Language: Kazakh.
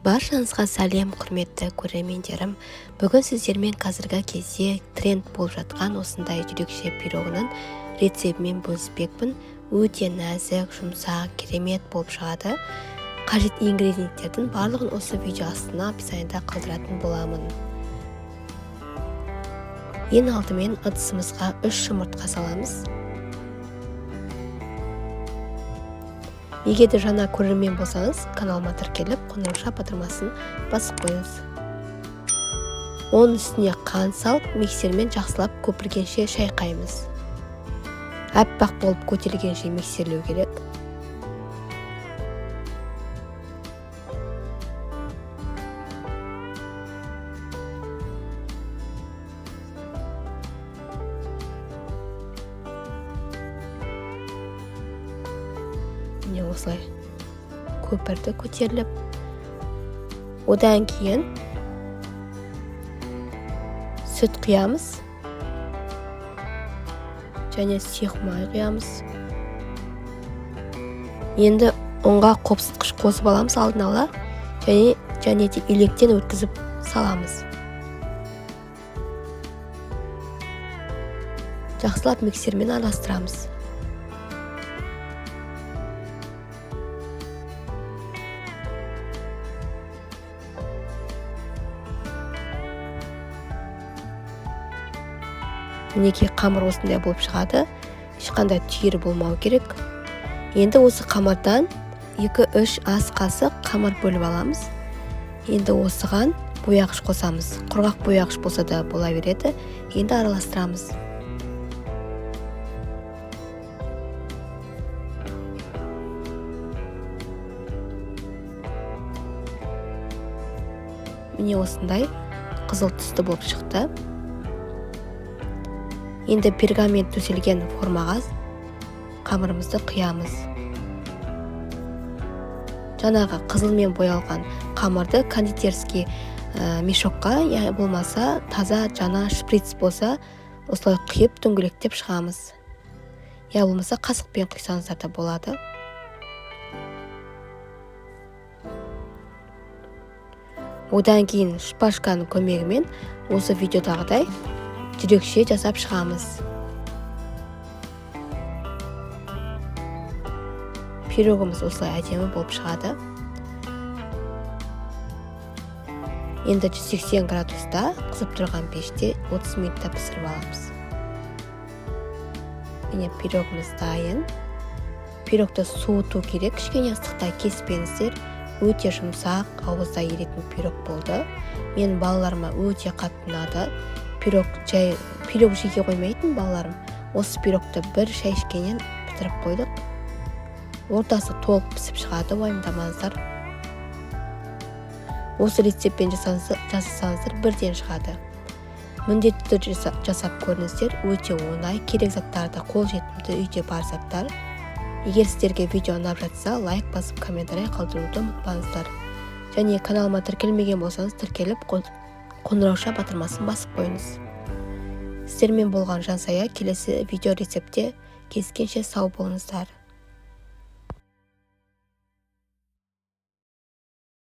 Баршаңызға сәлем, құрметті көрермендерім. Бүгін сіздермен қазіргі кезде тренд болып жатқан осындай жүрекше пирогының рецептімен бөліспекпін. Өте нәзік, жұмсақ, керемет болып шығады. Қажет ингредиенттердің барлығын осы видео астына описаниеда қалдыратын боламын. Ең алдымен ыдысымызға 3 жұмыртқа саламыз. Егер де жаңа көрермен болсаңыз, каналыма тіркеліп, қоңырау батырмасын басып қойыңыз. Оның үстіне қант салып, миксермен жақсылап көпіргенше шайқаймыз. Аппақ болып көтерілгенше миксерлеу керек. Осылай көпірді көтеріліп, одан кейін сүт құямыз және сұйық май құямыз. Енді ұнға қопсытқыш қосып аламыз алдын ала және де електен өткізіп саламыз. Жақсылап миксермен араластырамыз. Мінекей қамыр осындай болып шығады. Ешқандай түйірі болмау керек. Енді осы қамырдан 2-3 ас қасық қамыр бөліп аламыз. Енді осыған бояғыш қосамыз. Құрғақ бояғыш болса да бола береді. Енді араластырамыз. Міне осындай қызыл түсті болып шықты. Енді пергамент төселген формаға қамырымызды құямыз. Жаңағы қызылмен боялған қамырды кондитерский мешокқа, болмаса таза жаңа шприц болса, осылай құйып дөңгелектеп шығамыз. Болмаса қасықпен құйсаңыздар да болады. Одан кейін шпажканың көмегімен осы видеодағыдай жүрекше жасап шығамыз. Пирогымыз осылай әдемі болып шығады. Енді 180 градуста қызып тұрған пеште 30 минутта пісіріп аламыз. Міне пирогымыз дайын. Пирогты суыту керек, кішкене ыстықта кеспеңіздер. Өте жұмсақ, ауызда еритін пирог болды. Мен балаларыма өте қатты ұнады. Пирог жеге қоймайтын балаларым. Осы пирогты бір шай ішкеннен бітіріп қойдық. Ортасы толық пісіп шығады, уайымдамаңыздар. Осы рецептпен жасасаңыздар бірден шығады. Міндетті түрде жасап көріңіздер. Өте оңай, керек заттарды қол жетімді үйде бар заттар. Егер сіздерге видео ұнап жатса, лайк басып комментарий қалдыруды ұмытпаңыздар. Және каналыма тіркелмеген болсаңыз, тіркеліп қоңырау батырмасын басып қойыңыз. Сіздермен болған Жансая келесі видео рецептте кездескенше сау болыңыздар.